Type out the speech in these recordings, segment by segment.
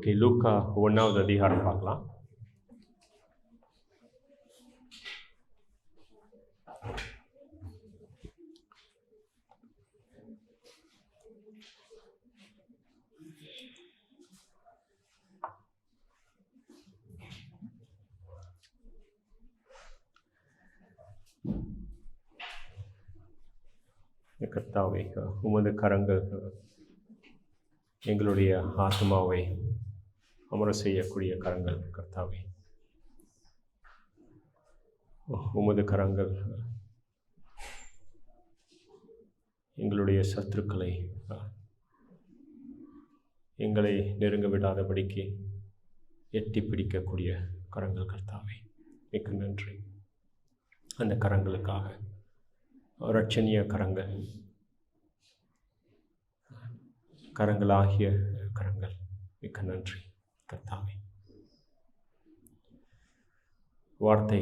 இன்றைக்கு லூக்கா 1வது அதிகாரம் பார்க்கலாம். கர்த்தாவே, உமது கரங்கள் எங்களுடைய ஆத்மாவை அமர செய்யக்கூடிய கரங்கள். கர்த்தாவே, உமது கரங்கள் எங்களுடைய சத்துருக்களை எங்களை நெருங்க விடாதபடிக்கு எட்டி பிடிக்கக்கூடிய கரங்கள். கர்த்தாவே, மிக்க நன்றி. அந்த கரங்களுக்காக, இரட்சணிய கரங்கள், கரங்களாகிய கரங்கள், மிக்க நன்றி கர்த்தாவே. வார்த்தை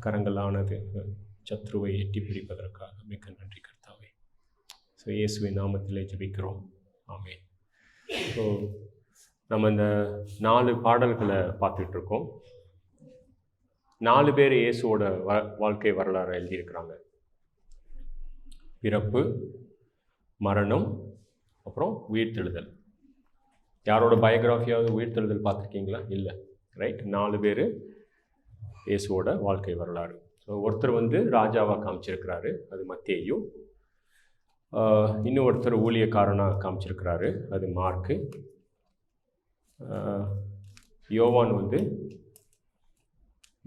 கரங்களானது சத்ருவை எட்டி பிடிப்பதற்காக மிக்க நன்றி கர்த்தாவே. ஸோ இயேசுவின் நாமத்திலே ஜெபிக்கிறோம், ஆமென். ஸோ நம்ம இந்த 4 பாடல்களை பார்த்துட்ருக்கோம். 4 பேர் இயேசுவோட வாழ்க்கை வரலாறு எழுதியிருக்கிறாங்க. பிறப்பு, மரணம், அப்புறம் உயிர்த்தெழுதல். யாரோட பயோகிராஃபியாவது உயிர்த்தெழுதல் பார்த்துருக்கீங்களா? இல்லை, ரைட். 4 பேர் இயேசுவோட வாழ்க்கை வரலாறு. ஸோ ஒருத்தர் ராஜாவாக காமிச்சிருக்கிறாரு, அது மத்தேயு. இன்னும் ஒருத்தர் ஊழியக்காரனாக காமிச்சிருக்கிறாரு, அது மார்க்கு. யோவான்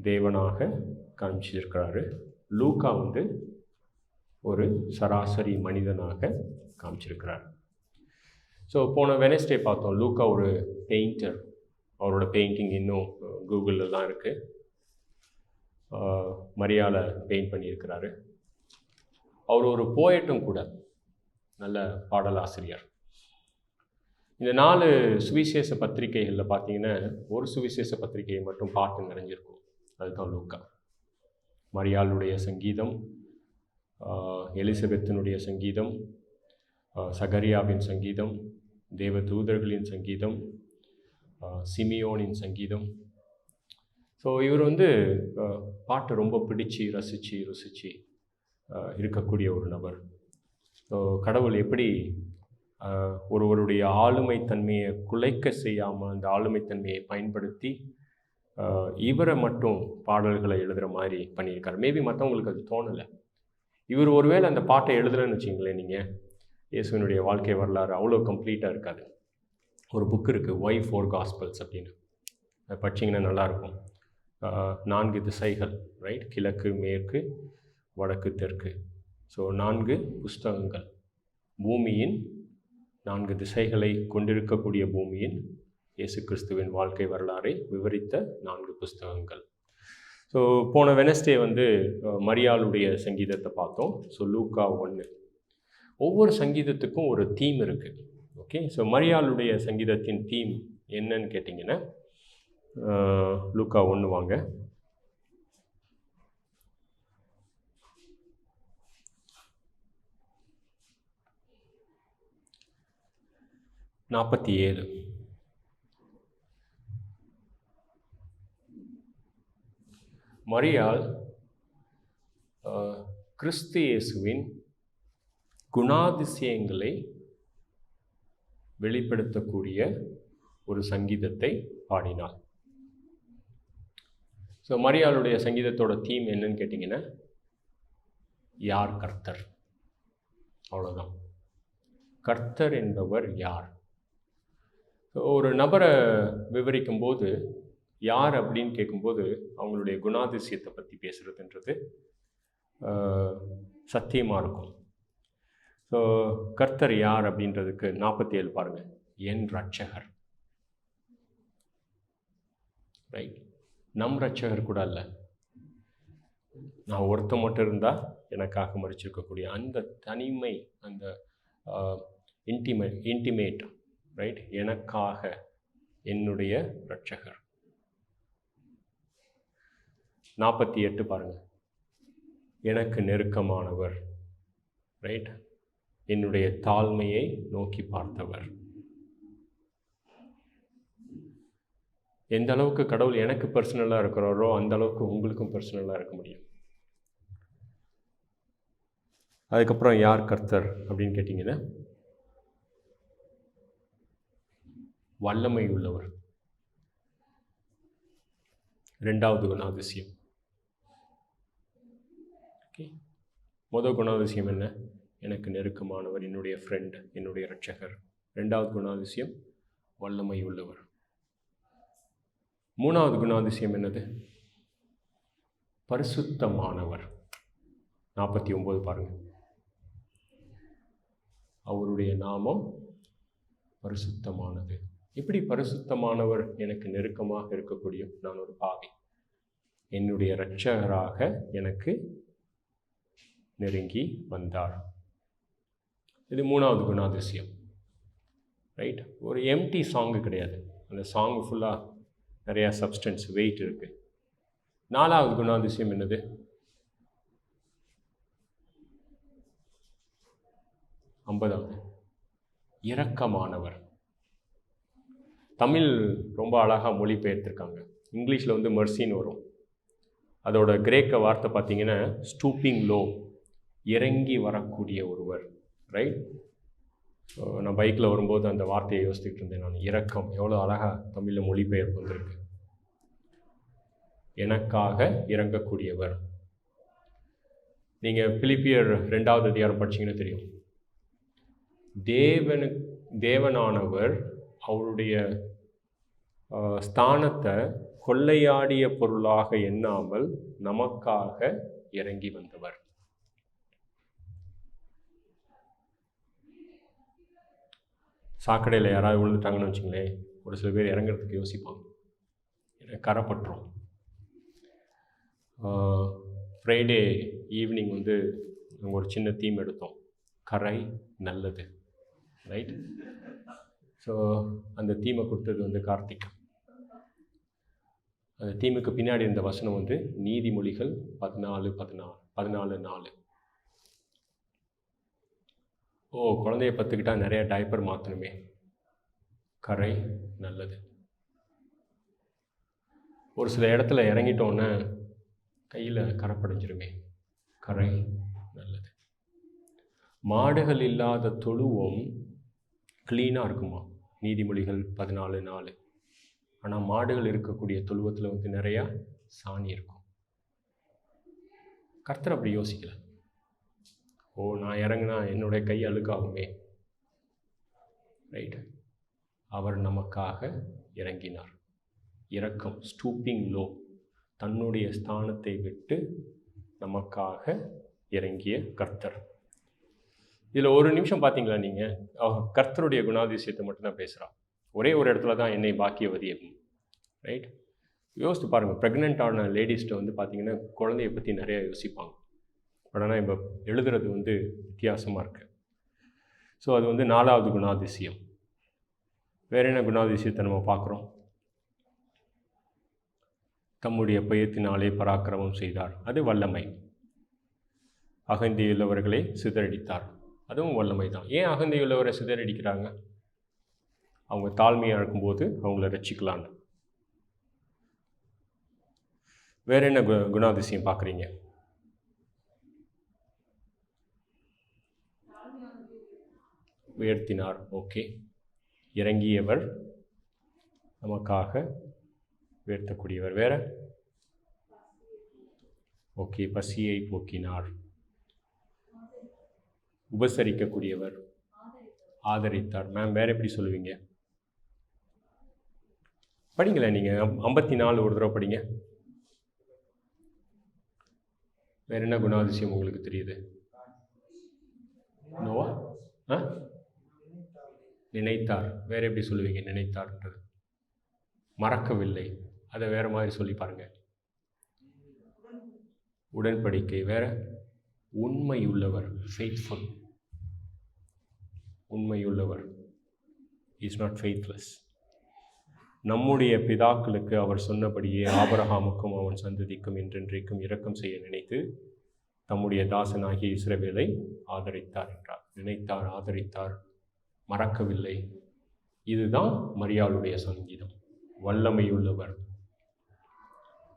தேவனாக காமிச்சிருக்கிறாரு. லூக்கா ஒரு சராசரி மனிதனாக காமிச்சிருக்கிறார். ஸோ போன வெனஸ்டே பார்த்தோம், லூக்கா ஒரு பெயிண்டர். அவரோட பெயிண்டிங் இன்னும் கூகுளில் தான் இருக்குது. மரியாதை பெயிண்ட் பண்ணியிருக்கிறாரு. அவர் ஒரு போயட்டும் கூட, நல்ல பாடலாசிரியர். இந்த 4 சுவிசேஷ பத்திரிகைகளில் பார்த்தீங்கன்னா ஒரு சுவிசேஷ பத்திரிகையை மட்டும் பாட்டு நிறைஞ்சிருக்கும், அதுதான் லூக்கா. மரியாளுடைய சங்கீதம், எலிசபெத்தினுடைய சங்கீதம், சகரியாவின் சங்கீதம், தேவ தூதர்களின் சங்கீதம், சிமியோனின் சங்கீதம். ஸோ இவர் பாட்டை ரொம்ப பிடிச்சு ரசித்து ருசித்து இருக்கக்கூடிய ஒரு நபர். ஸோ கடவுள் எப்படி ஒருவருடைய ஆளுமைத்தன்மையை குலைக்க செய்யாமல் அந்த ஆளுமைத்தன்மையை பயன்படுத்தி இவரை மட்டும் பாடல்களை எழுதுகிற மாதிரி பண்ணியிருக்காரு. மேபி மற்றவங்களுக்கு அது தோணலை. இவர் ஒருவேளை அந்த பாட்டை எழுதலைன்னு வச்சிங்களேன், நீங்கள் இயேசுவினுடைய வாழ்க்கை வரலாறு அவ்வளோ கம்ப்ளீட்டாக இருக்காது. ஒரு புக் இருக்குது, Why 4 Gospels அப்படின்னு. அதை படிச்சிங்கன்னா நல்லாயிருக்கும். 4 திசைகள், ரைட்? கிழக்கு, மேற்கு, வடக்கு, தெற்கு. ஸோ 4 புஸ்தகங்கள், பூமியின் 4 திசைகளை கொண்டிருக்கக்கூடிய பூமியின் இயேசு கிறிஸ்துவின் வாழ்க்கை வரலாறை விவரித்த 4 புஸ்தகங்கள். ஸோ போன வெனஸ்டே மரியாளுடைய சங்கீதத்தை பார்த்தோம். ஸோ லூக்கா 1. ஒவ்வொரு சங்கீதத்துக்கும் ஒரு தீம் இருக்குது. ஓகே, ஸோ மரியாளுடைய சங்கீதத்தின் தீம் என்னன்னு கேட்டிங்கன்னா, லூக்கா 1 வாங்க. நாற்பத்தி மரியாள் கிறிஸ்து இயேசுவின் குணாதிசயங்களை வெளிப்படுத்தக்கூடிய ஒரு சங்கீதத்தை பாடினாள். ஸோ மரியாளுடைய சங்கீதத்தோட தீம் என்னன்னு கேட்டிங்கன்னா, யார் கர்த்தர்? அவ்வளோதான். கர்த்தர் என்பவர் யார்? ஒரு நபரை விவரிக்கும்போது யார் அப்படின்னு கேட்கும்போது அவங்களுடைய குணாதிசயத்தை பற்றி பேசுகிறதுன்றது சத்தியமாக இருக்கும். ஸோ கர்த்தர் யார் அப்படின்றதுக்கு 47 பாருங்கள். என் ரட்சகர், ரைட்? நம் ரட்சகர் கூட அல்ல, நான் ஒருத்த மட்டும் இருந்தால் எனக்காக மறிச்சிருக்கக்கூடிய அந்த தனிமை, அந்த இன்டிமேட், ரைட்? எனக்காக என்னுடைய ரட்சகர். 48 பாருங்கள். எனக்கு நெருக்கமானவர், ரைட்? என்னுடைய தாழ்மையை நோக்கி பார்த்தவர். எந்த அளவுக்கு கடவுள் எனக்கு பர்சனலாக இருக்கிறாரோ அந்த அளவுக்கு உங்களுக்கும் பர்சனலாக இருக்க முடியும். அதுக்கப்புறம் யார் கர்த்தர் அப்படின்னு கேட்டிங்கன்னா, வல்லமை உள்ளவர். 2வது குணாதிசயம். ஓகே, முதல் குணாதிசயம் என்ன? எனக்கு நெருக்கமானவர், என்னுடைய ஃப்ரெண்ட், என்னுடைய இரட்சகர். 2வது குணாதிசயம் வல்லமை உள்ளவர். 3வது குணாதிசயம் என்னது? பரிசுத்தமானவர். 49 பாருங்கள். அவருடைய நாமம் பரிசுத்தமானது. எப்படி பரிசுத்தமானவர் எனக்கு நெருக்கமாக இருக்கக்கூடிய? நான் ஒரு பாவி, என்னுடைய இரட்சகராக எனக்கு நெருங்கி வந்தார். இது 3வது குணாதிசயம். ரைட்? ஒரு எம்டி சாங்கு கிடையாது, அந்த சாங் ஃபுல்லாக நிறையா சப்ஸ்டன்ஸ், வெயிட் இருக்குது. 4வது குணாதிசயம் என்னது? ஐம்பதாவது இரக்கமானவர். தமிழ் ரொம்ப அழகாக மொழிபெயர்த்திருக்காங்க. இங்கிலீஷில் வந்து மர்சின்னு வரும். அதோட கிரேக்க வார்த்தை பார்த்தீங்கன்னா ஸ்டூப்பிங் லோ, இறங்கி வரக்கூடிய ஒருவர். ரைட்? ஸோ நான் பைக்கில் வரும்போது அந்த வார்த்தையை யோசிச்சுட்டு இருந்தேன் நான். இரக்கம் எவ்வளோ அழகாக தமிழில் மொழிபெயர்ப்பு வந்திருக்கு. எனக்காக இறங்கக்கூடியவர். நீங்கள் பிலிப்பியர் 2வது அதிகாரம் படிச்சிங்கன்னா தெரியும். தேவனானவர் அவருடைய ஸ்தானத்தை கொள்ளையாடிய பொருளாக எண்ணாமல் நமக்காக இறங்கி வந்தவர். சாக்கடையில் யாராவது விழுந்துட்டாங்கன்னு வச்சுங்களேன், ஒரு சில பேர் இறங்குறதுக்கு யோசிப்பாங்க, ஏன்னா கரைப்பட்டுரும். ஃப்ரைடே ஈவினிங் வந்து நாங்கள் ஒரு சின்ன தீம் எடுத்தோம், கரை நல்லது. ரைட்? ஸோ அந்த தீமை கொடுத்தது வந்து கார்த்திக். அந்த தீமுக்கு பின்னாடி இருந்த வசனம் வந்து நீதிமொழிகள் 14:4. குழந்தைய பத்துக்கிட்டால் நிறைய டைப்பர் மாற்றணுமே, கரை நல்லது. ஒரு சில இடத்துல இறங்கிட்டோன்னே கையில் கரை படைஞ்சிருமே, கரை நல்லது. மாடுகள் இல்லாத தொழுவம் க்ளீனாக இருக்குமா? நீதிமொழிகள் 14:4. ஆனால் மாடுகள் இருக்கக்கூடிய தொழுவத்தில் வந்து நிறையா சாணி இருக்கும். கர்த்தர் அப்படி யோசிக்கல. நான் இறங்கினா என்னுடைய கை அழுக்காகுமே. ரைட்? அவர் நமக்காக இறங்கினார். இரக்கம், ஸ்டூப்பிங் லோ, தன்னுடைய ஸ்தானத்தை விட்டு நமக்காக இறங்கிய கர்த்தர். இதில் ஒரு நிமிஷம் பார்த்தீங்களா நீங்கள்? கர்த்தருடைய குணாதிசயத்தை மட்டும்தான் பேசுகிறான். ஒரே ஒரு இடத்துல தான் என்னை பாக்கியவதி அப்படின்னு. ரைட்? யோசித்து பாருங்கள். ப்ரெக்னென்ட்டான லேடிஸ்ட்டை வந்து பார்த்தீங்கன்னா குழந்தைய பற்றி நிறையா யோசிப்பாங்க. பட் ஆனால் இப்போ எழுதுறது வந்து வித்தியாசமாக இருக்குது. ஸோ அது வந்து 4வது குணாதிசயம். வேறு என்ன குணாதிசயத்தை நம்ம பார்க்குறோம்? தம்முடைய பயத்தினாலே பராக்கிரமம் செய்தார். அது வல்லமை. அகந்தையுள்ளவர்களை சிதறடித்தார். அதுவும் வல்லமை தான். ஏன் அகந்தையுள்ளவரை சிதறடிக்கிறாங்க? அவங்க தாழ்மையாக இருக்கும்போது அவங்கள ரட்சிக்கலான்னு. வேற என்ன குணாதிசயம் பார்க்குறீங்க? உயர்த்தினார். ஓகே. இறங்கியவர், நமக்காக உயர்த்தக்கூடியவர். வேற? ஓகே. பசியை போக்கினார். உபசரிக்கக்கூடியவர், ஆதரித்தார். மேம் வேற எப்படி சொல்லுவீங்க? படிங்களேன் நீங்கள். 54 ஒரு தடவை படிங்க. வேற என்ன குணாதிசயம் உங்களுக்கு தெரியுது? நோவா நினைத்தார். வேற எப்படி சொல்லுவீங்க நினைத்தார்ன்றது? மறக்கவில்லை. அதை வேற மாதிரி சொல்லி பாருங்க. உடன்படிக்கை. வேற? உண்மையுள்ளவர், ஃபெய்த்ஃபுல். உண்மையுள்ளவர், இஸ் நாட் ஃபெய்த்லெஸ். நம்முடைய பிதாக்களுக்கு அவர் சொன்னபடியே ஆபிரகாமுக்கும் அவன் சந்ததிக்கும் என்றென்றைக்கும் இரக்கம் செய்ய நினைத்து தம்முடைய தாசனாகிய இஸ்ரவேலை ஆதரித்தார் என்றார். நினைத்தார், ஆதரித்தார், மறக்கவில்லை. இதுதான் மரியாளுடைய சங்கீதம். வல்லமையுள்ளவர்,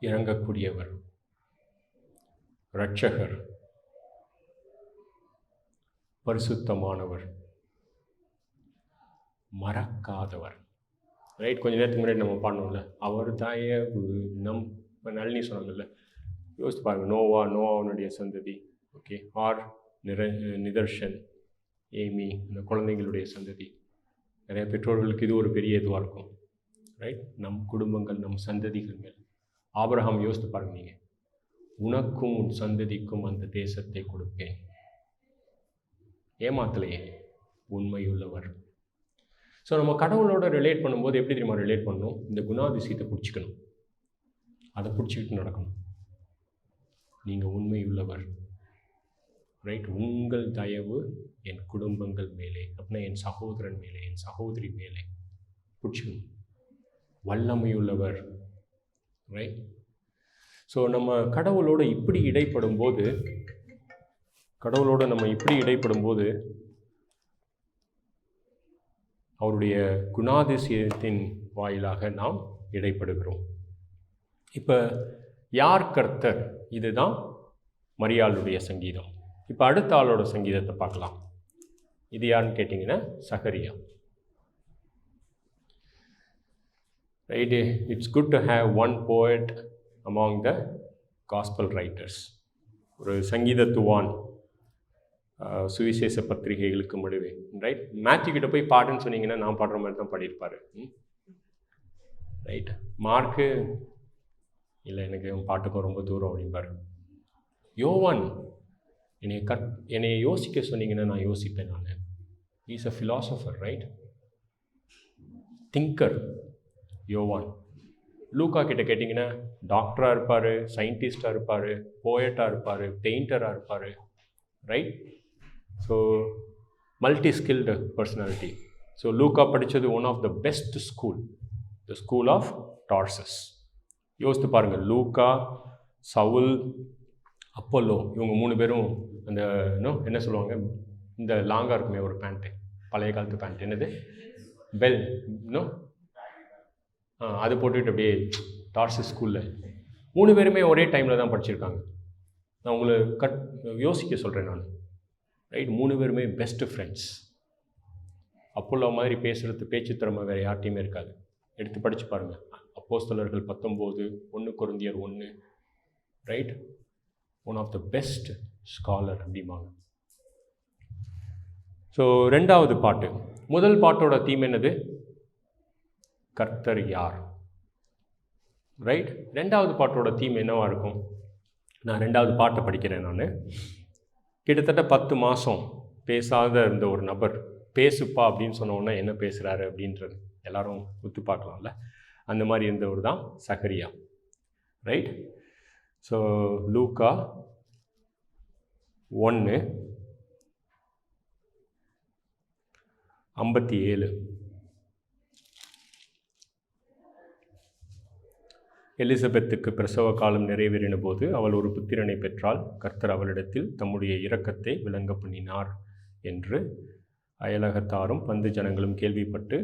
இறங்கக்கூடியவர், இரட்சகர், பரிசுத்தமானவர், மறக்காதவர். ரைட், கொஞ்சம் நேரத்துக்கு முன்னாடி நம்ம பாடணும்ல, அவர் தயவு நம் நளினி சொன்னாங்கல்ல, யோசித்து பாருங்கள். நோவாவுடைய சந்ததி, ஓகே, ஆர் நிதர்ஷன், ஏமி, இந்த குழந்தைங்களுடைய சந்ததி. நிறைய பெற்றோர்களுக்கு இது ஒரு பெரிய இதுவாக இருக்கும். ரைட், நம் குடும்பங்கள், நம் சந்ததிகள் மேல். ஆபிரகாம் யோசித்து பாருங்க, நீங்கள் உனக்கும் உன் சந்ததிக்கும் அந்த தேசத்தை கொடுப்பேன். ஏமாத்தலையே, உண்மையுள்ளவர். ஸோ நம்ம கடவுளோட ரிலேட் பண்ணும்போது எப்படி தெரியுமா ரிலேட் பண்ணணும்? இந்த குணாதிசயத்தை பிடிச்சிக்கணும், அதை பிடிச்சிக்கிட்டு நடக்கணும். நீங்கள் உண்மையுள்ளவர், ரைட், உங்கள் தயவு என் குடும்பங்கள் மேலே, அப்படின்னா என் சகோதரன் மேலே, என் சகோதரி மேலே பிடிச்சிக்கணும். வல்லமையுள்ளவர், ரைட். ஸோ நம்ம கடவுளோடு இப்படி இடைப்படும் போது அவருடைய குணாதிசயத்தின் வாயிலாக நாம் இடைப்படுகிறோம். இப்போ யார் கர்த்தர்? இதுதான் மரியாளுடைய சங்கீதம். இப்போ அடுத்த ஆளோட சங்கீதத்தை பார்க்கலாம். இது யாருன்னு கேட்டிங்கன்னா Zechariah. Right, it's good to have one poet among the gospel writers. ஒரு சங்கீதத்துவான் சுவிசேஷ பத்திரிகைகளுக்கு முடிவே. ரைட், மேத்யூ கிட்ட போய் பாடுன்னு சொன்னீங்கன்னா நான் பாடுற மாதிரி தான் பாடியிருப்பார். ரைட், மார்க்கு இல்லை, எனக்கு பாட்டுக்கும் ரொம்ப தூரம் அப்படிம்பாரு. யோவான் என்னை யோசிக்க சொன்னீங்கன்னா நான் யோசிப்பேன். நான் is a philosopher, right, thinker. யோவான். லூக்கா கிட்ட கேட்டிங்கன்னா டாக்டராக இருப்பார், சயின்டிஸ்டாக இருப்பார், போயட்டாக இருப்பார், பெயிண்டராக இருப்பார். Right, so multi skilled personality. So Luke படித்தது one of the best school, the school of Tarsus. யோசித்து பாருங்கள், லூக்கா, சவுல், அப்போலோ, இவங்க 3 பேரும் அந்த என்ன சொல்லுவாங்க, இந்த லாங்காக இருக்குமே ஒரு பேண்ட்டு, பழைய காலத்து பேண்ட், என்னது, பெல், அது போட்டுக்கிட்டு அப்படியே டார்சஸ் ஸ்கூலில் 3 பேருமே ஒரே டைமில் தான் படிச்சிருக்காங்க. நான் உங்களை யோசிக்க சொல்கிறேன் நான். ரைட், 3 பேருமே பெஸ்ட்டு ஃப்ரெண்ட்ஸ். அப்போலோ மாதிரி பேச்சு திறமை வேறு யார்ட்டையுமே இருக்காது. எடுத்து படித்து பாருங்கள். அப்போஸ்தலர்கள் 19, 1 கொரிந்தியர் 1. Right, one of the best scholar அப்படிம்பாங்க. ஸோ 2வது பாட்டு. முதல் பாட்டோட தீம் என்னது? கர்த்தர் யார். ரைட், 2வது பாட்டோட தீம் என்னவாக இருக்கும்? நான் 2வது பாட்டை படிக்கிறேன். நான் கிட்டத்தட்ட 10 மாதம் பேசாத இருந்த ஒரு நபர் பேசுப்பா அப்படின்னு சொன்னோன்னா என்ன பேசுகிறாரு அப்படின்றது எல்லாரும் ஒத்து பார்க்கலாம்ல. அந்த மாதிரி இருந்தவர் தான் சகரியா. ரைட், ஸோ லூக்கா 1:57. எலிசபெத்துக்கு பிரசவ காலம் நிறைவேறின போது அவள் ஒரு புத்திரனை பெற்றாள். கர்த்தர் அவளிடத்தில் தம்முடைய இரக்கத்தை விளங்க பண்ணினார் என்று அயலகத்தாரும் பந்து ஜனங்களும் கேள்விப்பட்டு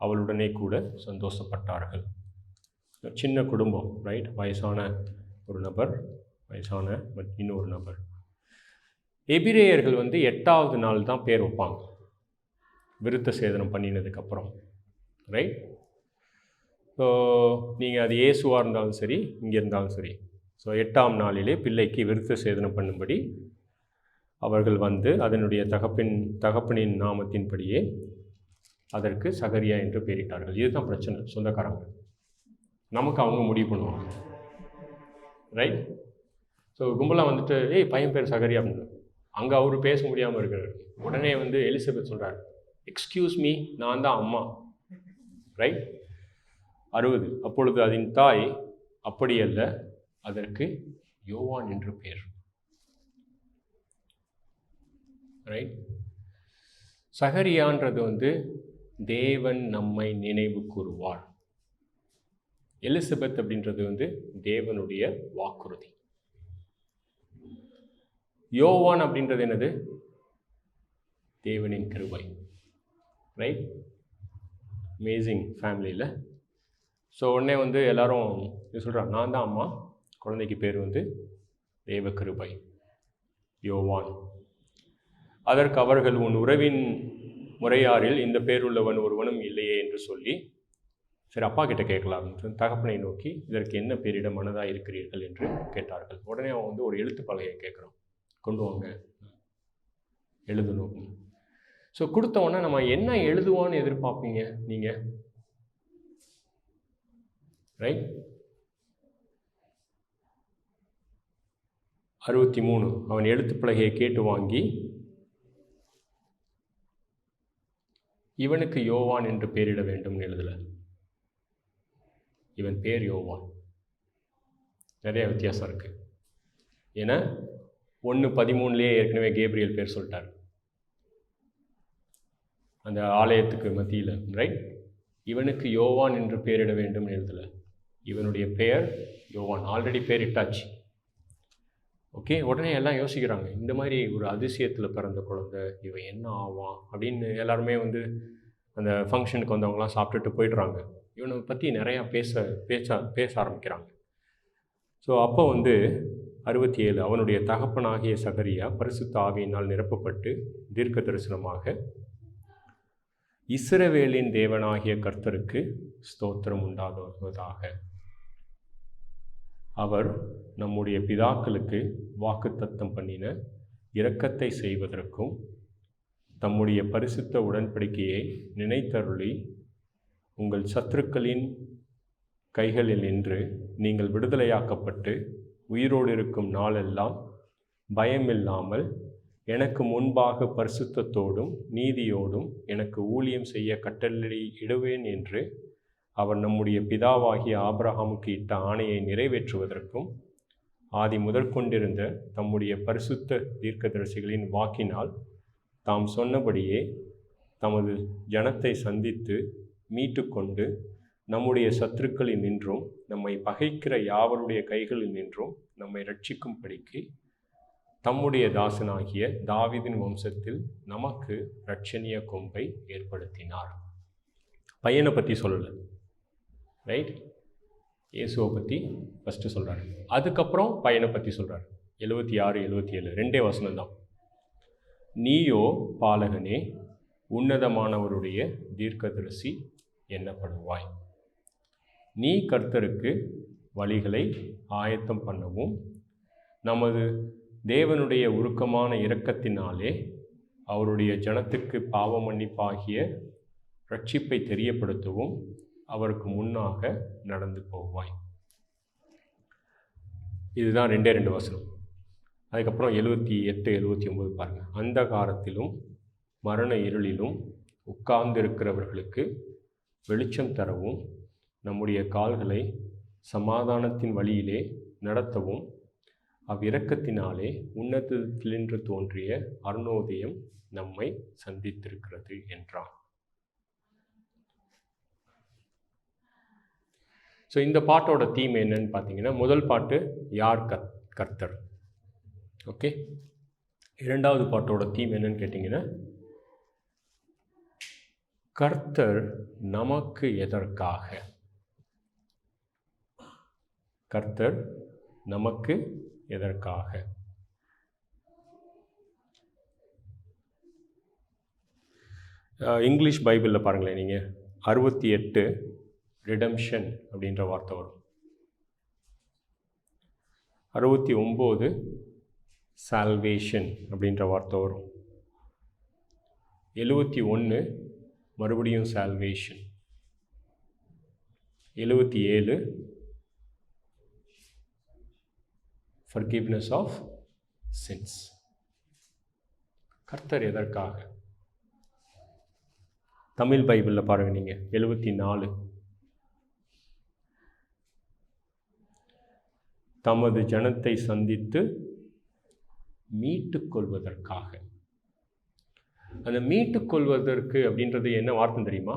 அவளுடனே கூட சந்தோஷப்பட்டார்கள். சின்ன குடும்பம், ரைட், வயசான ஒரு நபர், வயசான இன்னொரு நபர். எபிரேயர்கள் 8வது நாள் தான் பேர் வைப்பாங்க, விருத்த சேதனம் பண்ணினதுக்கப்புறம். ரைட், ஸோ நீங்கள் அது இயேசுவாக இருந்தாலும் சரி, இங்கே இருந்தாலும் சரி, ஸோ 8ஆம் நாளிலே பிள்ளைக்கு விருத்த சேதனம் பண்ணும்படி அவர்கள் அதனுடைய தகப்பனின் நாமத்தின்படியே அதற்கு சகரியா என்று பெயரிட்டார்கள். இதுதான் பிரச்சனை. சொந்தக்காரங்க நமக்கு அவங்க முடிவு பண்ணுவாங்க. ரைட், ஸோ கும்பலாக ஏய் பையன் பேர் சகரியா அப்படின்னு. அங்கே அவர் பேச முடியாமல் இருக்கிறார். உடனே எலிசபெத் சொல்கிறார், எக்ஸ்கியூஸ் மீ, நான் தான் அம்மா. ரைட், 60. அப்பொழுது அதன் தாய், அப்படியல்ல, அதற்கு யோவான் என்று பெயர். ரைட், சகரியான்றது தேவன் நம்மை நினைவு கூறுவார். எலிசபெத் அப்படின்றது தேவனுடைய வாக்குறுதி. யோவான் அப்படின்றது என்னது? தேவனின் கிருபை. ரைட், அமேசிங் ஃபேமிலியில். ஸோ உடனே வந்து எல்லாரும் இது சொல்கிறாங்க, நான் தான் அம்மா, குழந்தைக்கு பேர் வந்து தேவகிருபை, யோவான். அதற்கு அவர்கள், உன் உறவின் முறையாரில் இந்த பேருள்ளவன் ஒருவனும் இல்லையே என்று சொல்லி, சரி அப்பா கிட்ட கேட்கலாம் என்று தகப்பனை நோக்கி, இதற்கு என்ன பேரிட மனதாக இருக்கிறீர்கள் என்று கேட்டார்கள். உடனே அவன் வந்து ஒரு எழுத்து பலகையை கேட்குறான், கொண்டு வாங்க எழுதணும். ஸோ கொடுத்தவொடனே நம்ம என்ன எழுதுவான்னு எதிர்பார்ப்பீங்க நீங்கள்? ரைட். 63 அவன் எழுத்து பலகையை கேட்டு வாங்கி, இவனுக்கு யோவான் என்று பெயரிட வேண்டும் எழுதலை. இவன் பேர் யோவான். நிறைய வித்தியாசம் இருக்குது. ஏன்னா 1:13 ஏற்கனவே கேப்ரியல் பேர் சொல்லிட்டார் அந்த ஆலயத்துக்கு மத்தியில். ரைட். இவனுக்கு யோவான் என்று பெயரிட வேண்டும் எழுதலை. இவனுடைய பெயர் யோவான், ஆல்ரெடி பேரிட்டாச்சு. ஓகே. உடனே எல்லாம் யோசிக்கிறாங்க, இந்த மாதிரி ஒரு அதிசயத்தில் பிறந்த குழந்தை, இவன் என்ன ஆவான் அப்படின்னு. எல்லாருமே வந்து அந்த ஃபங்க்ஷனுக்கு வந்தவங்களாம் சாப்பிட்டுட்டு போயிடுறாங்க. இவனை பற்றி நிறையா பேச ஆரம்பிக்கிறாங்க. ஸோ அப்போ வந்து 67 அவனுடைய தகப்பனாகிய சகரியா பரிசுத்த ஆவியினால் நிரப்பப்பட்டு தீர்க்க தரிசனமாக, இஸ்ரவேலின் தேவனாகிய கர்த்தருக்கு ஸ்தோத்திரம் உண்டாகுவதாக, அவர் நம்முடைய பிதாக்களுக்கு வாக்குத்தத்தம் பண்ணின இரக்கத்தை செய்வதற்கும் தம்முடைய பரிசுத்த உடன்படிக்கையை நினைத்தருளி உங்கள் சத்துருக்களின் கைகளில் நின்று நீங்கள் விடுதலையாக்கப்பட்டு உயிரோடு இருக்கும் நாளெல்லாம் பயமில்லாமல் எனக்கு முன்பாக பரிசுத்தத்தோடும் நீதியோடும் எனக்கு ஊழியம் செய்ய கட்டளையிடுவேன் என்று அவர் நம்முடைய பிதாவாகிய ஆபிரகாமுக்கு இட்ட ஆணையை நிறைவேற்றுவதற்கும் ஆதி முதற்கொண்டிருந்த தம்முடைய பரிசுத்த தீர்க்கதரிசிகளின் வாக்கினால் தாம் சொன்னபடியே தமது ஜனத்தை சந்தித்து மீட்டு கொண்டு நம்முடைய சத்துருக்களில் நின்றும் நம்மை பகைக்கிற யாவருடைய கைகளில் நின்றும் நம்மை ரட்சிக்கும்படிக்கு தம்முடைய தாசனாகிய தாவீதின் வம்சத்தில் நமக்கு இரட்சணிய கொம்பை ஏற்படுத்தினார். பையனை பற்றி சொல்லலை. ரைட். இயேசுவை பற்றி ஃபஸ்ட்டு சொல்கிறார், அதுக்கப்புறம் பையனை பற்றி சொல்கிறார். 76, 77 2 வசனம் தான். நீயோ பாலகனே உன்னதமானவருடைய தீர்க்கதரிசி என்னப்படுவாய். நீ கர்த்தருக்கு வழிகளை ஆயத்தம் பண்ணவும் நமது தேவனுடைய உருக்கமான இரக்கத்தினாலே அவருடைய ஜனத்துக்கு பாவ மன்னிப்பாகிய ரட்சிப்பை தெரியப்படுத்தவும் அவருக்கு முன்னாக நடந்து போவாய். இதுதான் 2 வசனம். அதுக்கப்புறம் 78, 79 பாருங்கள். அந்த காலத்திலும் மரண இருளிலும் உட்கார்ந்திருக்கிறவர்களுக்கு வெளிச்சம் தரவும் நம்முடைய கால்களை சமாதானத்தின் வழியிலே நடத்தவும் அவ்விரக்கத்தினாலே உன்னதத்திலின்று தோன்றிய அருணோதயம் நம்மை சந்தித்திருக்கிறது என்றான். ஸோ இந்த பாட்டோட தீம் என்னன்னு பார்த்தீங்கன்னா, முதல் பாட்டு யார் கர்த்தர். ஓகே. இரண்டாவது பாட்டோட தீம் என்னன்னு கேட்டிங்கன்னா, கர்த்தர் நமக்கு எதற்காக. கர்த்தர் நமக்கு எதற்காக. இங்கிலீஷ் பைபிளில் பாருங்களேன், நீங்கள் 68 ரிடம்ஷன் அப்படின்ற வார்த்தை வரும். 69 சால்வேஷன் அப்படின்ற வார்த்தை வரும். 71 மறுபடியும் சால்வேஷன். 77 forgiveness of sins. கர்த்தர் எதற்காக. தமிழ் பைபிளில் பாருங்கள் நீங்கள் 74 தமது ஜனத்தை சந்தித்து மீட்டுக்கொள்வதற்காக. அந்த மீட்டுக்கொள்வதற்கு அப்படின்றது என்ன வார்த்தை தெரியுமா?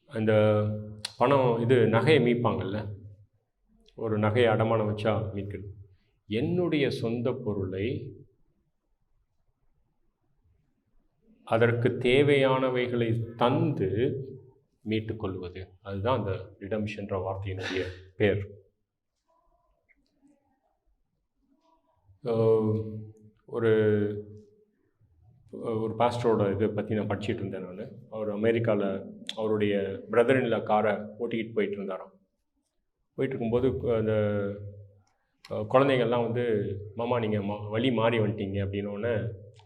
அந்த பணம் இது நகையை மீட்பாங்கல்ல, ஒரு நகையை அடமானம் வச்சா மீட்கிறது. என்னுடைய சொந்த பொருளை அதற்கு தேவையானவைகளை தந்து மீட்டுக்கொள்வது. அதுதான் அந்த ரிடம்ஷன்ற வார்த்தையினுடைய பேர். ஒரு ஒரு பாஸ்டரோட இதை பற்றி நான் படிச்சுட்டு இருந்தேன். அவர் அமெரிக்காவில் அவருடைய பிரதர்-இன்-லா காரை ஓட்டிக்கிட்டு போயிட்டு இருந்தாராம். போயிட்டு இருக்கும்போது அந்த குழந்தைங்கள்லாம் வந்து, மாமா நீங்கள் வழி மாறி வந்துட்டீங்க அப்படின்னோடனே,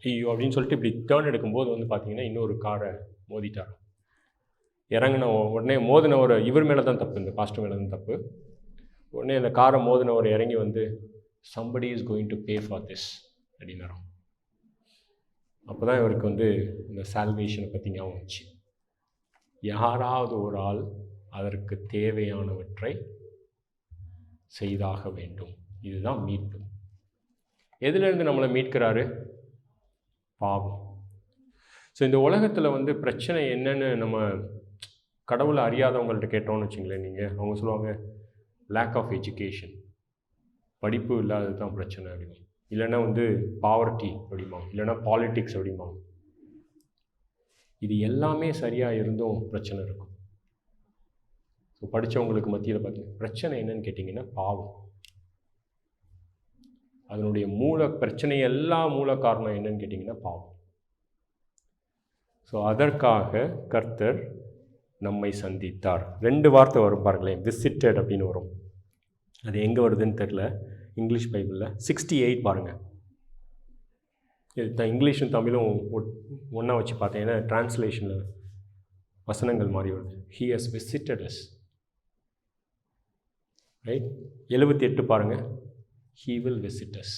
ஐயோ அப்படின்னு சொல்லிட்டு இப்படி டேர்ன் எடுக்கும்போது வந்து பார்த்தீங்கன்னா இன்னொரு காரை மோதிட்டார். இறங்கின உடனே மோதினவர் இவர் மேலே தான் தப்பு, இந்த பாஸ்டர் மேலே தான் தப்பு. உடனே அந்த காரை மோதினவர் இறங்கி வந்து, somebody is going to pay for this அப்படின்னாராம். அப்போ தான் இவருக்கு வந்து இந்த சால்வேஷனை பற்றி ஞாபகம் வந்துச்சு. யாராவது ஒரு ஆள் அதற்கு தேவையானவற்றை செய்தாக வேண்டும். இதுதான் மீட்பு. எதிலிருந்து நம்மளை மீட்கிறாரு? பாவம். ஸோ இந்த உலகத்தில் வந்து பிரச்சனை என்னன்னு நம்ம கடவுளை அறியாதவங்கள்ட்ட கேட்டோம்னு வச்சுங்களேன், நீங்கள் அவங்க சொல்லுவாங்க லேக் ஆஃப் எஜுகேஷன், படிப்பு இல்லாதது தான் பிரச்சனை அப்படிமா, இல்லைன்னா வந்து பாவர்ட்டி அப்படிமா, இல்லைன்னா பாலிட்டிக்ஸ் அப்படிமா. இது எல்லாமே சரியாக இருந்தும் பிரச்சனை இருக்கும். ஸோ படித்தவங்களுக்கு மத்தியில் பார்த்தீங்கன்னா பிரச்சனை என்னன்னு கேட்டிங்கன்னா பாவம். அதனுடைய பிரச்சனை மூல காரணம் என்னன்னு கேட்டிங்கன்னா பாவம். ஸோ அதற்காக கர்த்தர் நம்மை சந்தித்தார். 2 வார்த்தை வரும் பாருங்களேன், விசிட்டட் அப்படின்னு வரும். அது எங்கே வருதுன்னு தெரில, இங்கிலீஷ் பைபிளில் 68 பாருங்கள். இது இங்கிலீஷும் தமிழும் ஒன்றா வச்சு பார்த்தீங்கன்னா டிரான்ஸ்லேஷனில் வசனங்கள் மாறி வருது. He has visited us, right. 78 பாருங்கள், he will visit us.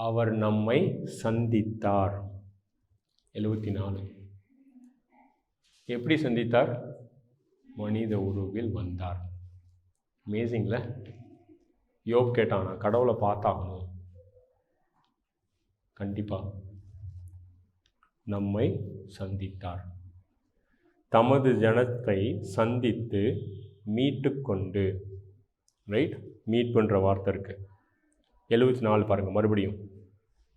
அவர் நம்மை சந்தித்தார். 74 எப்படி சந்தித்தார்? மனித உருவில் வந்தார். அமேசிங்ல. யோப் கேட்டான், நான் கடவுளை பார்த்தாகணும். கண்டிப்பாக நம்மை சந்தித்தார். தமது ஜனத்தை சந்தித்து மீட்டு கொண்டு, ரைட், மீட் பண்ணுற வார்த்தை இருக்குது. 74 பாருங்கள் மறுபடியும்,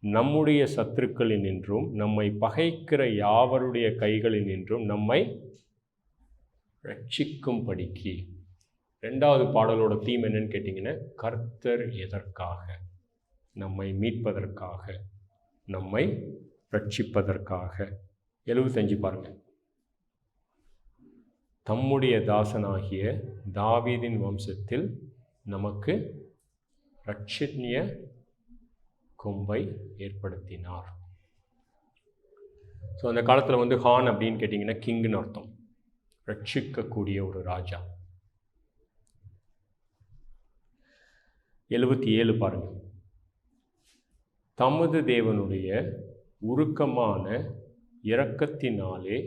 நம்முடைய சத்துருக்களில் நின்றும் நம்மை பகைக்கிற யாவருடைய கைகளில் நின்றும் நம்மை ரட்சிக்கும்படிக்கு. 2வது பாடலோட தீம் என்னன்னு கேட்டிங்கன்னா, கர்த்தர் எதற்காக? நம்மை மீட்பதற்காக, நம்மை ரட்சிப்பதற்காக. 75 பாருங்கள், தம்முடைய தாசனாகிய தாவீதின் வம்சத்தில் நமக்கு ரட்சணிய கொம்பை ஏற்படுத்தினார். ஸோ அந்த காலத்தில் வந்து ஹான் அப்படின்னு கேட்டிங்கன்னா கிங்னு அர்த்தம், ரட்சிக்கக்கூடிய ஒரு ராஜா. 77 பாருங்கள், தமது தேவனுடைய உருக்கமான இரக்கத்தினாலே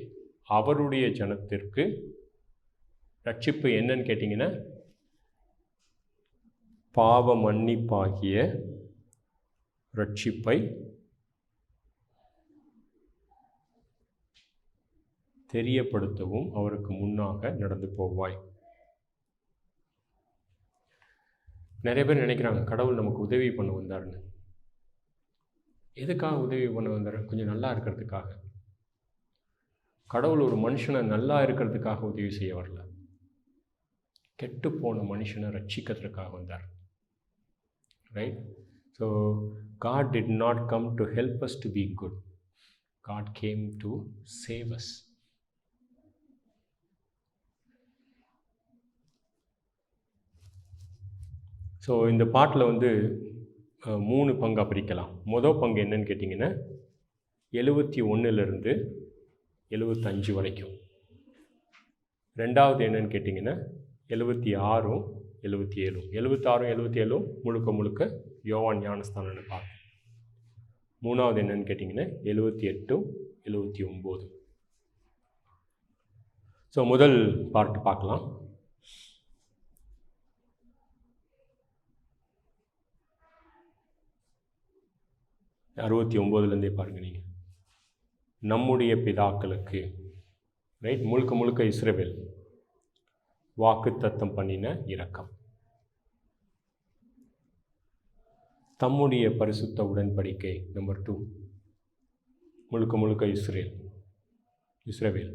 அவருடைய ஜனத்திற்கு ரட்சிப்பு என்னன்னு கேட்டிங்கன்னா, பாவ மன்னிப்பாகிய ரட்சிப்பை தெரியப்படுத்தவும் அவருக்கு முன்னாக நடந்து போவாய். நிறைய பேர் நினைக்கிறாங்க கடவுள் நமக்கு உதவி பண்ண வந்தாருன்னு. எதுக்காக உதவி பண்ண வந்தார்? கொஞ்சம் நல்லா இருக்கிறதுக்காக. கடவுள் ஒரு மனுஷனை நல்லா இருக்கிறதுக்காக உதவி செய்ய வரல, கெட்டு போன மனுஷனை ரட்சிக்கிறதுக்காக வந்தார். Right? So God did not come to help us to be good. God came to save us. So இந்த பாட்டில் வந்து 3 பங்காக பிரிக்கலாம். மொதல் பங்கு என்னன்னு கேட்டிங்கன்னா 71லிருந்து 75 வரைக்கும். 2வது என்னன்னு கேட்டிங்கன்னா 76ம் 77ம். 76ம் 77ம் முழுக்க யோவான் ஞானஸ்தானம்னு பார்த்து. 3வது என்னன்னு கேட்டிங்கன்னா 78ம் 79. ஸோ முதல் பார்ட் பார்க்கலாம். அறுபத்தி 69லேருந்தே பாருங்கள் நீங்கள். நம்முடைய பிதாக்களுக்கு, ரைட், முழுக்க இஸ்ரவேல் வாக்குத்தத்தம் பண்ணின இரக்கம். தம்முடைய பரிசுத்த உடன்படிக்கை. நம்பர் 2, முழுக்க முழுக்க இஸ்ரவேல்.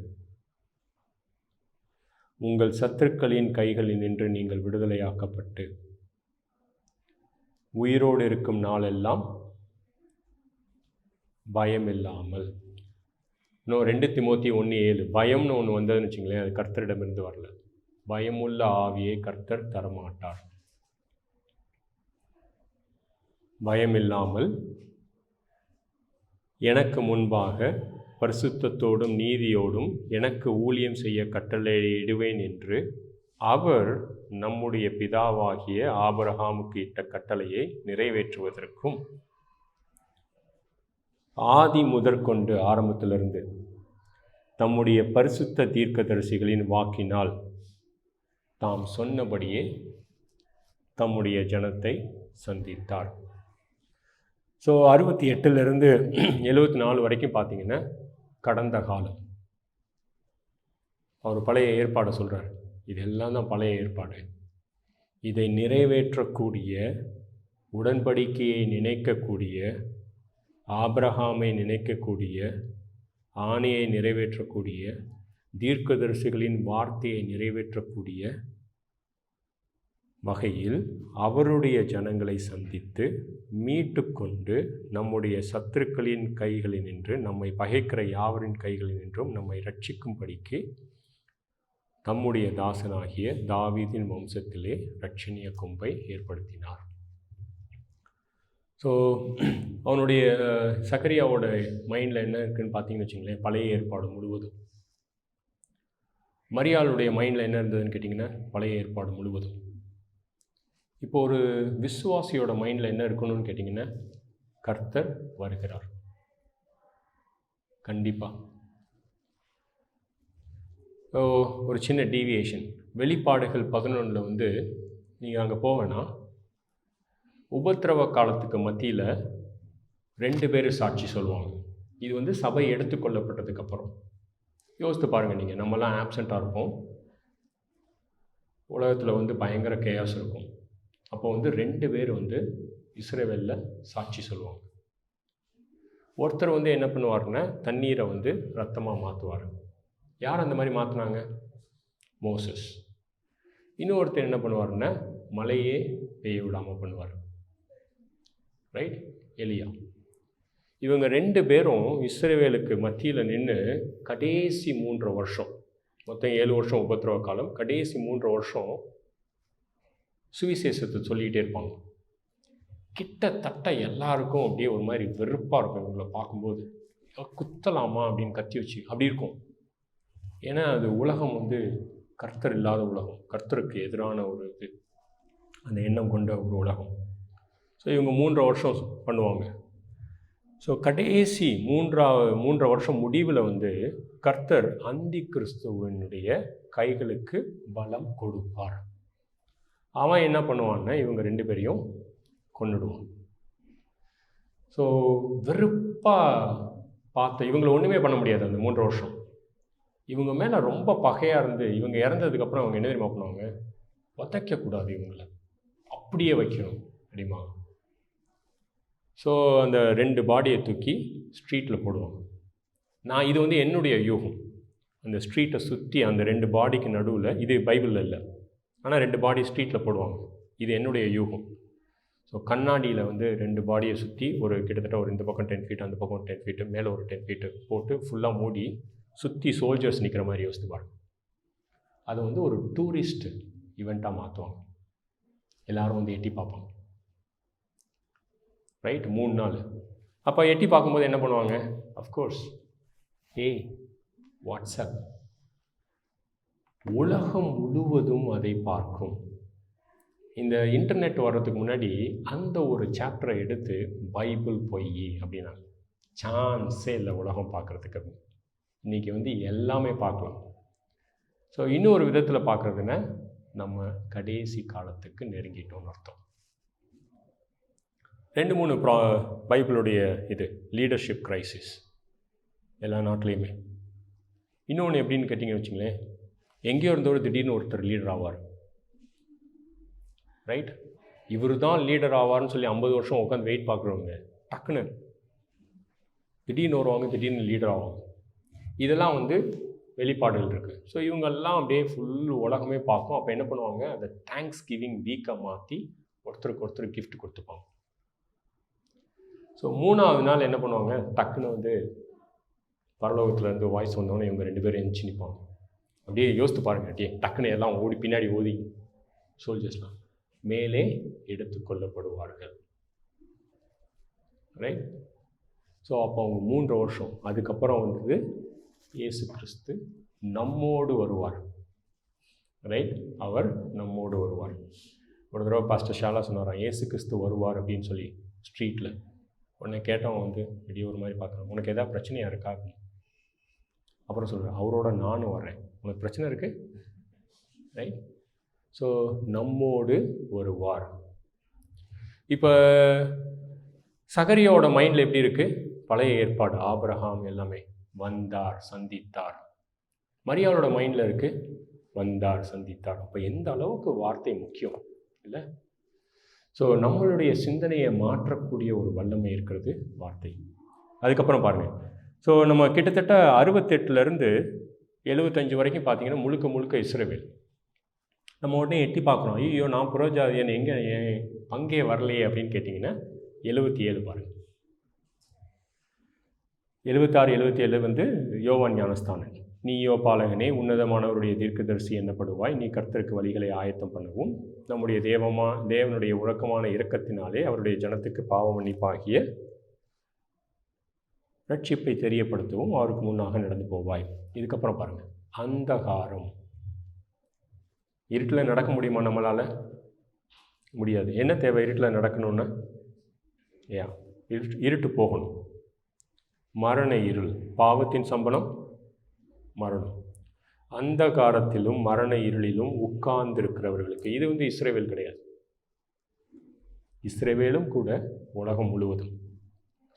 உங்கள் சத்துருக்களின் கைகளில் நின்று நீங்கள் விடுதலையாக்கப்பட்டு உயிரோடு இருக்கும் நாளெல்லாம் பயமில்லாமல். இன்னும் 2 தீமோத்தேயு 1:7, பயம்னு ஒன்று வந்ததுன்னு வச்சுங்களேன், அது கர்த்தரிடமிருந்து வரல. பயமுள்ள ஆவியை கர்த்தர் தரமாட்டார். பயமில்லாமல் எனக்கு முன்பாக பரிசுத்தத்தோடும் நீதியோடும் எனக்கு ஊழியம் செய்ய கட்டளையிடுவேன் என்று அவர் நம்முடைய பிதாவாகிய ஆபிரகாமுக்கு இட்ட கட்டளையை நிறைவேற்றுவதற்கும் ஆதி முதற்கொண்டு ஆரம்பத்திலிருந்து தம்முடைய பரிசுத்த தீர்க்கதரிசிகளின் வாக்கினால் தாம் சொன்னபடியே தம்முடைய ஜனத்தை சந்தித்தார். ஸோ 68லிருந்து 74 வரைக்கும் பார்த்தீங்கன்னா கடந்த காலம். அவர் பழைய ஏற்பாடை சொல்கிறார். இதெல்லாம் தான் பழைய ஏற்பாடு. இதை நிறைவேற்றக்கூடிய, உடன்படிக்கையை நினைக்கக்கூடிய, ஆபிரகாமை நினைக்கக்கூடிய, ஆணையை நிறைவேற்றக்கூடிய, தீர்க்கதரிசிகளின் வார்த்தையை நிறைவேற்றக்கூடிய வகையில் அவருடைய ஜனங்களை சந்தித்து மீட்டு கொண்டு நம்முடைய சத்துருக்களின் கைகளினின்று, நம்மை பகைக்கிற யாவரின் கைகளினின்றும் நம்மை ரட்சிக்கும்படிக்கு தம்முடைய தாசனாகிய தாவீதின் வம்சத்திலே இரட்சணிய கொம்பை ஏற்படுத்தினார். ஸோ அவனுடைய சகரியாவோட மைண்டில் என்ன இருக்குதுன்னு பார்த்தீங்கன்னு வச்சுங்களேன், பழைய ஏற்பாடு முழுவதும். மரியாளுடைய மைண்டில் என்ன இருந்ததுன்னு கேட்டிங்கன்னா பழைய ஏற்பாடு முழுவதும். இப்போ ஒரு விசுவாசியோட மைண்டில் என்ன இருக்கணும்னு கேட்டிங்கன்னா கர்த்தர் வருகிறார் கண்டிப்பாக. ஒரு சின்ன டீவியேஷன். வெளிப்பாடுகள் 11 வந்து நீங்கள் அங்கே போவேன்னா உபத்திரவ காலத்துக்கு மத்தியில் 2 பேர் சாட்சி சொல்லுவாங்க. இது வந்து சபை எடுத்துக்கொள்ளப்பட்டதுக்கப்புறம். யோசித்து பாருங்கள், நீங்கள் நம்மலாம் ஆப்சண்ட்டாக இருப்போம், உலகத்தில் வந்து பயங்கர கேயாஸ் இருக்கும். அப்போ வந்து 2 பேர் வந்து இஸ்ரவேலில் சாட்சி சொல்லுவாங்க. ஒருத்தர் வந்து என்ன பண்ணுவார்னா தண்ணீரை வந்து ரத்தமாக மாற்றுவார். யார் அந்த மாதிரி மாற்றினாங்க? மோசஸ். இன்னொருத்தர் என்ன பண்ணுவார்னா மழையே பெய்ய விடாமல் பண்ணுவார். ரைட்? எலியா. இவங்க 2 பேரும் இஸ்ரவேலுக்கு மத்தியில் நின்று கடைசி 3 வருஷம், மொத்தம் 7 வருஷம் உபத்திரவ காலம், கடைசி 3 வருஷம் சுவிசேஷத்தை சொல்லிகிட்டே இருப்பாங்க. கிட்டத்தட்ட எல்லாருக்கும் அப்படியே ஒரு மாதிரி வெறுப்பாக இருக்கும் இவங்களை பார்க்கும்போது. குத்தலாமா அப்படின்னு கத்தி வச்சு அப்படி இருக்கும். ஏன்னா அது உலகம் வந்து கர்த்தர் இல்லாத உலகம், கர்த்தருக்கு எதிரான ஒரு இது, அந்த எண்ணம் கொண்ட ஒரு உலகம். ஸோ இவங்க 3 வருஷம் பண்ணுவாங்க. ஸோ கடைசி 3 வருஷம் முடிவில் வந்து கர்த்தர் அந்தி கிறிஸ்துவனுடைய கைகளுக்கு பலம் கொடுப்பார். அவன் என்ன பண்ணுவான்னா இவங்க 2 பேரையும் கொன்னுடுவான். ஸோ வெறுப்பாக பார்த்த இவங்களை ஒன்றுமே பண்ண முடியாது அந்த 3 வருஷம். இவங்க மேலே ரொம்ப பகையாக இருந்து இவங்க இறந்ததுக்கப்புறம் அவங்க என்ன தெரியுமா பண்ணுவாங்க? உதைக்கக்கூடாது, இவங்களை அப்படியே வைக்கணும் அப்படிமா. ஸோ அந்த 2 பாடியை தூக்கி ஸ்ட்ரீட்டில் போடுவாங்க. இது வந்து என்னுடைய யூகம். அந்த ஸ்ட்ரீட்டை சுற்றி அந்த 2 பாடிக்கு நடுவில், இது பைபிளில் இல்லை, ஆனால் 2 பாடி ஸ்ட்ரீட்டில் போடுவாங்க. இது என்னுடைய யூகம். ஸோ கண்ணாடியில் வந்து 2 பாடியை சுற்றி ஒரு கிட்டத்தட்ட ஒரு இந்த பக்கம் 10 ஃபீட், அந்த பக்கம் 10 ஃபீட்டு, மேலே ஒரு 10 ஃபீட்டு போட்டு ஃபுல்லாக மூடி சுற்றி சோல்ஜர்ஸ் நிற்கிற மாதிரி யோசித்து பாருங்க. அதை வந்து ஒரு டூரிஸ்ட் ஈவெண்ட்டாக மாற்றுவாங்க. எல்லோரும் வந்து எட்டி பார்ப்பாங்க. ரைட்? 3 நாள். அப்போ எட்டி பார்க்கும்போது என்ன பண்ணுவாங்க? அஃப்கோர்ஸ் வாட்ஸ்அப் உலகம் முழுவதும் அதை பார்க்கும். இந்த இன்டர்நெட் வர்றதுக்கு முன்னாடி அந்த ஒரு சாப்டரை எடுத்து பைபிள் பொய் அப்படின்னா சான்ஸே இல்லை உலகம் பார்க்குறதுக்கு. இன்றைக்கி வந்து எல்லாமே பார்க்கலாம். ஸோ இன்னொரு விதத்தில் பார்க்குறதுன்னா நம்ம கடைசி காலத்துக்கு நெருங்கிட்டோம்னு அர்த்தம். 2-3 பைபிளுடைய இது லீடர்ஷிப் கிரைசிஸ் எல்லா நாட்டிலையுமே. இன்னொன்று எப்படின்னு கேட்டிங்கன்னு வச்சுங்களேன், எங்கேயோ இருந்தோடு திடீர்னு ஒருத்தர் லீடர் ஆவார். ரைட்? இவர் தான் லீடர் ஆவார்னு சொல்லி 50 வருஷம் உட்காந்து வெயிட் பார்க்குறவங்க டக்குன்னு திடீர்னு வருவாங்க, திடீர்னு லீடர் ஆவாங்க. இதெல்லாம் வந்து வெளிப்பாடுகள் இருக்குது. ஸோ இவங்கெல்லாம் அப்படியே ஃபுல் உலகமே பார்க்கும். அப்போ என்ன பண்ணுவாங்க, அந்த தேங்க்ஸ் கிவிங் வீக்காக மாற்றி ஒருத்தருக்கு ஒருத்தர் கிஃப்ட் கொடுத்துப்பாங்க. ஸோ 3ஆவது நாள் என்ன பண்ணுவாங்க, டக்குன்னு வந்து பரலோகத்துலேருந்து வாய்ஸ் வந்தோன்னே இவங்க 2 பேரும் எந்திச்சு நிற்பாங்க. அப்படியே யோசித்து பாருங்கள், அப்படியே டக்குன்னு எல்லாம் ஓடி பின்னாடி ஓதி சோல்ஜர்ஸ்லாம் மேலே எடுத்துக்கொள்ளப்படுவார்கள். ரைட். ஸோ அப்போ அவங்க 3 வருஷம் அதுக்கப்புறம் வந்தது இயேசு கிறிஸ்து நம்மோடு வருவார். ரைட். அவர் நம்மோடு வருவார். ஒரு தடவை பாஸ்டர் ஷாலா சொன்னாராம், இயேசு கிறிஸ்து வருவார் அப்படின்னு சொல்லி ஸ்ட்ரீட்டில். உடனே கேட்டவன் வந்து இப்படி ஒரு மாதிரி பார்க்குறான், உனக்கு எதாவது பிரச்சனையாக இருக்கா? அப்புறம் சொல்கிறேன், அவரோட நானும் வர்றேன், உனக்கு பிரச்சனை இருக்குது. ரைட். ஸோ நம்மோடு வருவார். இப்போ சகரியாவோட மைண்டில் எப்படி இருக்குது, பழைய ஏற்பாடு ஆபிரகாம் எல்லாமே வந்தார் சந்தித்தார். மரியாளோட மைண்டில் இருக்குது வந்தார் சந்தித்தார். அப்போ எந்த அளவுக்கு வார்த்தை முக்கியம் இல்லை? ஸோ நம்மளுடைய சிந்தனையை மாற்றக்கூடிய ஒரு வல்லமை இருக்கிறது வார்த்தை. அதுக்கப்புறம் பாருங்கள், ஸோ நம்ம கிட்டத்தட்ட 68லேருந்து 75 வரைக்கும் பார்த்தீங்கன்னா முழுக்க முழுக்க இஸ்ரவேல். நம்ம உடனே எட்டி பார்க்குறோம், ஐயோ நான் புறஜாதியன், எங்கே என் பங்கே வரலையே அப்படின்னு கேட்டிங்கன்னா 77 பாருங்கள். 76, 77 வந்து யோவான் ஞானஸ்தானன். நீயோ பாலகனே, உன்னதமானவருடைய தீர்க்கதரிசி என்னப்படுவாய், நீ கர்த்தருக்கு வழிகளை ஆயத்தம் பண்ணவும் நம்முடைய தேவனுடைய உறக்கமான இரக்கத்தினாலே அவருடைய ஜனத்துக்கு பாவ மன்னிப்பாகிய ரட்சிப்பை தெரியப்படுத்தவும் அவருக்கு முன்னாக நடந்து போவாய். இதுக்கப்புறம் பாருங்கள், அந்தகாரம். இருட்டில் நடக்க முடியுமா நம்மளால்? முடியாது. என்ன தேவை இருட்டில் நடக்கணுன்னா? இருட்டு போகணும். மரண இருள், பாவத்தின் சம்பளம் மரணம். அந்தகாரத்திலும் மரண இருளிலும் உட்கார்ந்திருக்கிறவர்களுக்கு, இது வந்து இஸ்ரவேல் கிடையாது, இஸ்ரவேலும் கூட உலகம் முழுவதும்.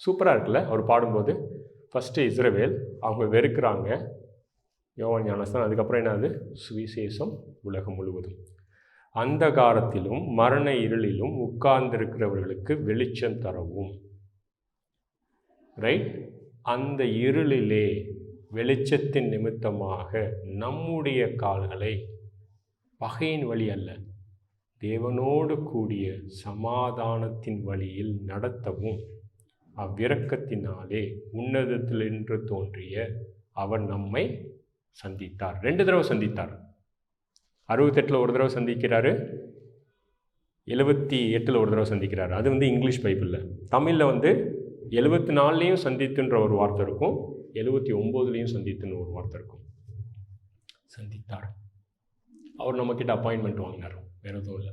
சூப்பராக இருக்குல்ல அவர் பாடும்போது. ஃபஸ்ட்டு இஸ்ரவேல், அவங்க வெறுக்கிறாங்க யோவான் ஞானஸ்தானம். அதுக்கப்புறம் என்னது, சுவிசேஷம் உலகம் முழுவதும். அந்தகாரத்திலும் மரண இருளிலும் உட்கார்ந்திருக்கிறவர்களுக்கு வெளிச்சம் தரவும். ரைட். அந்த இருளிலே வெளிச்சத்தின் நிமித்தமாக நம்முடைய கால்களை பகையின் வழி அல்ல, தேவனோடு கூடிய சமாதானத்தின் வழியில் நடத்தவும் அவ்விரக்கத்தினாலே உன்னதத்திலிருந்து தோன்றிய அவர் நம்மை சந்தித்தார். 2 தடவை சந்தித்தார். 68 ஒரு தடவை சந்திக்கிறாரு, 78 ஒரு தடவை சந்திக்கிறாரு. அது வந்து இங்கிலீஷ் பைபிளில். தமிழில் வந்து 74லையும் சந்தித்துன்ற ஒரு வார்த்தை இருக்கும், 79லையும் சந்தித்துன்னு ஒரு வார்த்தை இருக்கும். சந்தித்தார். அவர் நம்மக்கிட்ட அப்பாயின்மெண்ட் வாங்கினார், வேறு எதுவும் இல்லை.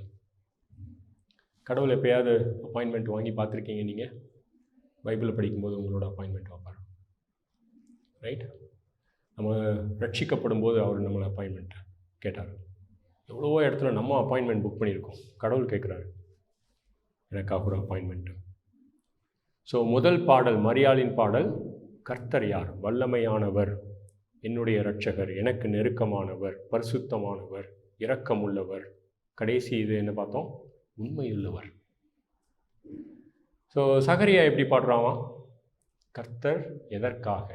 கடவுள் எப்பயாவது அப்பாயின்மெண்ட் வாங்கி பார்த்துருக்கீங்க நீங்கள்? பைபிளை படிக்கும்போது உங்களோட அப்பாயின்மெண்ட் வைப்பார். ரைட். நம்ம ரட்சிக்கப்படும் போது அவர் நம்மளை அப்பாயின்மெண்ட் கேட்டார். எவ்வளவோ இடத்துல நம்ம அப்பாயின்மெண்ட் புக் பண்ணியிருக்கோம், கடவுள் கேட்குறாரு எனக்காக ஒரு அப்பாயின்மெண்ட்டு. ஸோ முதல் பாடல், மரியாளின் பாடல், கர்த்தர் யார்? வல்லமையானவர், என்னுடைய இரட்சகர், எனக்கு நெருக்கமானவர், பரிசுத்தமானவர், இரக்கமுள்ளவர். கடைசி இது என்ன பார்த்தோம், உண்மையுள்ளவர். ஸோ சகரியா எப்படி பாடுறாமா, கர்த்தர் எதற்காக?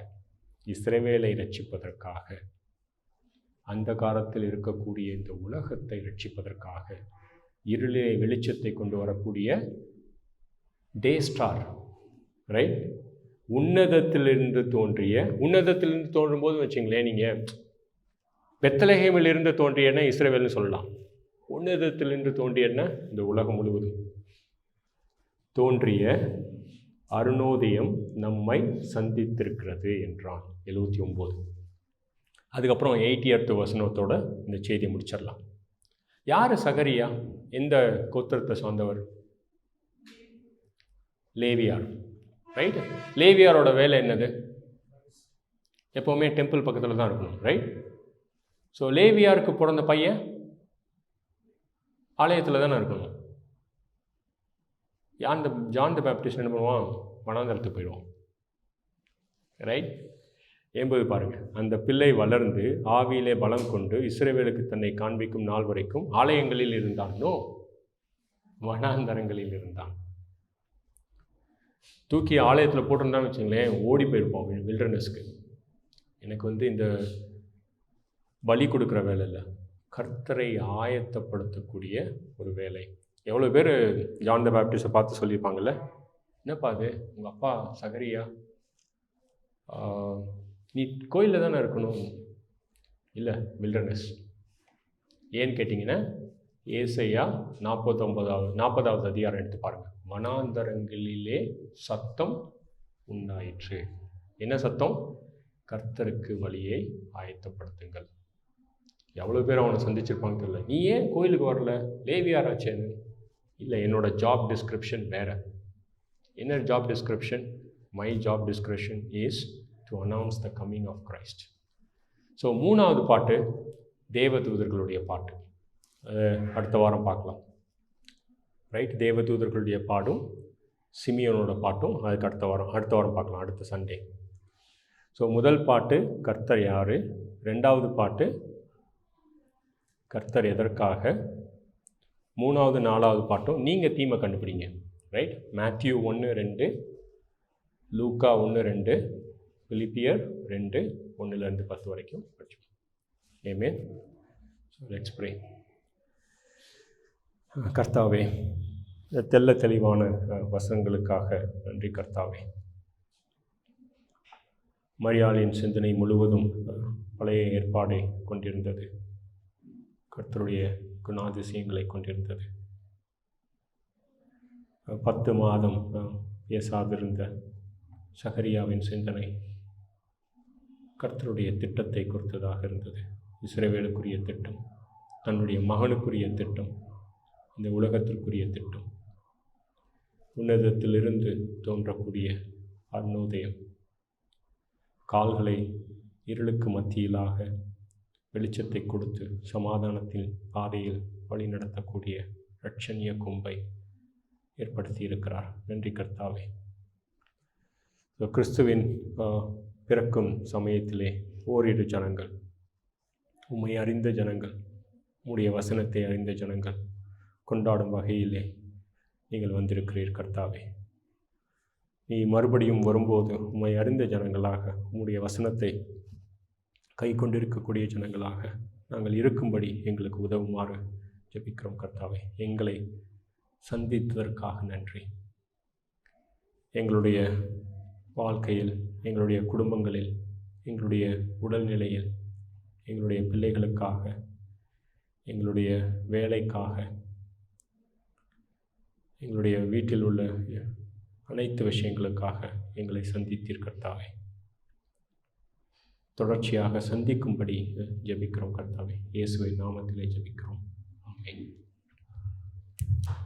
இஸ்ரவேலை ரட்சிப்பதற்காக, அந்த காலத்தில் இருக்கக்கூடிய இந்த உலகத்தை ரட்சிப்பதற்காக, இருளிலே வெளிச்சத்தை கொண்டு வரக்கூடிய டே ஸ்டார். ரைட். உன்னதத்திலிருந்து தோன்றும் போது வச்சிங்களேன், நீங்கள் பெத்லகேமிலிருந்து தோன்றியன்னா இஸ்ரவேல்னு சொல்லலாம். உன்னதத்திலிருந்து தோன்றியன்னா இந்த உலகம் முழுவதும் தோன்றிய அருணோதயம் நம்மை சந்தித்திருக்கிறது என்றான். 79. அதுக்கப்புறம் 80th வசனத்தோட இந்த செய்தியை முடிச்சிடலாம். யார் சகரியா? எந்த கோத்திரத்தை சார்ந்தவர்? லேவியார். ரைட். லேவியாரோட வேலை என்னது? எப்போவுமே டெம்பிள் பக்கத்தில் தான் இருக்கணும். ரைட். ஸோ லேவியாருக்கு பிறந்த பையன் ஆலயத்தில் தானே இருக்கணும். ஜான் த பேப்டிஸ்ட் என்ன பண்ணுவான்? வனாந்தரத்துக்கு போயிடுவான். ரைட். 80 பாருங்கள், அந்த பிள்ளை வளர்ந்து ஆவியிலே பலம் கொண்டு இஸ்ரவேலுக்கு தன்னை காண்பிக்கும் நாள் வரைக்கும் ஆலயங்களில் இருந்தானோ. வனாந்தரங்களில் இருந்தான். தூக்கி ஆலயத்தில் போட்டிருந்தான்னு வச்சுங்களேன், ஓடி போயிருப்போம் வில்டர்னஸ்க்கு. எனக்கு இந்த பலி கொடுக்குற வேலை இல்லை, கர்த்தரை ஆயத்தப்படுத்தக்கூடிய ஒரு வேலை. எவ்வளோ பேர் ஜான் த பேப்டிஸ்டை பார்த்து சொல்லியிருப்பாங்கள்ல, என்னப்பா அது உங்கள் அப்பா சகரியா, நீ கோயிலில் தானே இருக்கணும். இல்லை, வில்டர்னஸ். ஏன்னு கேட்டிங்கன்னா, ஏசாயா 40வது அதிகாரம் எடுத்து பாருங்கள். வனாந்தரங்களிலே சத்தம் உண்டாயிற்று. என்ன சத்தம்? கர்த்தருக்கு வழியை ஆயத்தப்படுத்துங்கள். எவ்வளோ பேர் அவனை சந்திச்சிருப்பாங்க தெரியல. நீ ஏன் கோயிலுக்கு வரல, லேவியாராச்சேன்னு. இல்லை, என்னோட ஜாப் டிஸ்கிரிப்ஷன் வேறு. என்ன job description? My job description is to announce the coming of Christ. So 3வது பாட்டு தேவதூதர்களுடைய பாட்டு. அடுத்த வாரம் பார்க்கலாம். ரைட், தேவதூதர்களுடைய பாடும் சிமியோனோட பாட்டும் அதுக்கு அடுத்த வாரம் பார்க்கலாம், அடுத்த சண்டே. ஸோ முதல் பாட்டு கர்த்தர் யார், 2வது பாட்டு கர்த்தர் எதற்காக, 3வது 4வது பாட்டும் நீங்கள் தீமை கண்டுபிடிங்க. ரைட், மேத்யூ 1:2, லூக்கா 1:2, பிலிப்பியர் 2:1-10 வரைக்கும் படிச்சோம். ஆமென். So let's pray. கர்த்தாவே, தெள்ள தெளிவான வசனங்களுக்காக நன்றி கர்த்தாவே. மரியாளின் சிந்தனை முழுவதும் பழைய ஏற்பாடை கொண்டிருந்தது, கர்த்தருடைய குணாதிசயங்களை கொண்டிருந்தது. 10 மாதம் பேசாதிருந்த சகரியாவின் சிந்தனை கர்த்தருடைய திட்டத்தை குறித்ததாக இருந்தது. இஸ்ரவேலுக்குரிய திட்டம், தன்னுடைய மகனுக்குரிய திட்டம், இந்த உலகத்திற்குரிய திட்டம், உன்னதத்திலிருந்து தோன்றக்கூடிய அருணோதயம், கால்களை இருளுக்கு மத்தியிலாக வெளிச்சத்தை கொடுத்து சமாதானத்தின் பாதையில் வழி நடத்தக்கூடிய இரட்சணிய கொம்பை ஏற்படுத்தி இருக்கிறார். நன்றி கர்த்தாவே. கிறிஸ்துவின் பிறக்கும் சமயத்திலே ஓரிரு ஜனங்கள், உம்மை அறிந்த ஜனங்கள், உம்முடைய வசனத்தை அறிந்த ஜனங்கள் கொண்டாடும் வகையிலே நீங்கள் வந்திருக்கிறீர் கர்த்தாவே. நீ மறுபடியும் வரும்போது உம்மை அறிந்த ஜனங்களாக, உம்முடைய வசனத்தை கை கொண்டிருக்கக்கூடிய ஜனங்களாக நாங்கள் இருக்கும்படி எங்களுக்கு உதவுமாறு ஜெபிக்கிறோம் கர்த்தாவே. எங்களை சந்தித்ததற்காக நன்றி. எங்களுடைய வாழ்க்கையில், எங்களுடைய குடும்பங்களில், எங்களுடைய உடல்நிலையில், எங்களுடைய பிள்ளைகளுக்காக, எங்களுடைய வேலைக்காக, எங்களுடைய வீட்டில் உள்ள அனைத்து விஷயங்களுக்காக எங்களை சந்தித்தீர் கர்த்தாவே. தொடர்ச்சியாக சந்திக்கும்படி ஜெபிக்கிறோம் கர்த்தாவே. இயேசுவின் நாமத்திலே ஜெபிக்கிறோம். ஆமென்.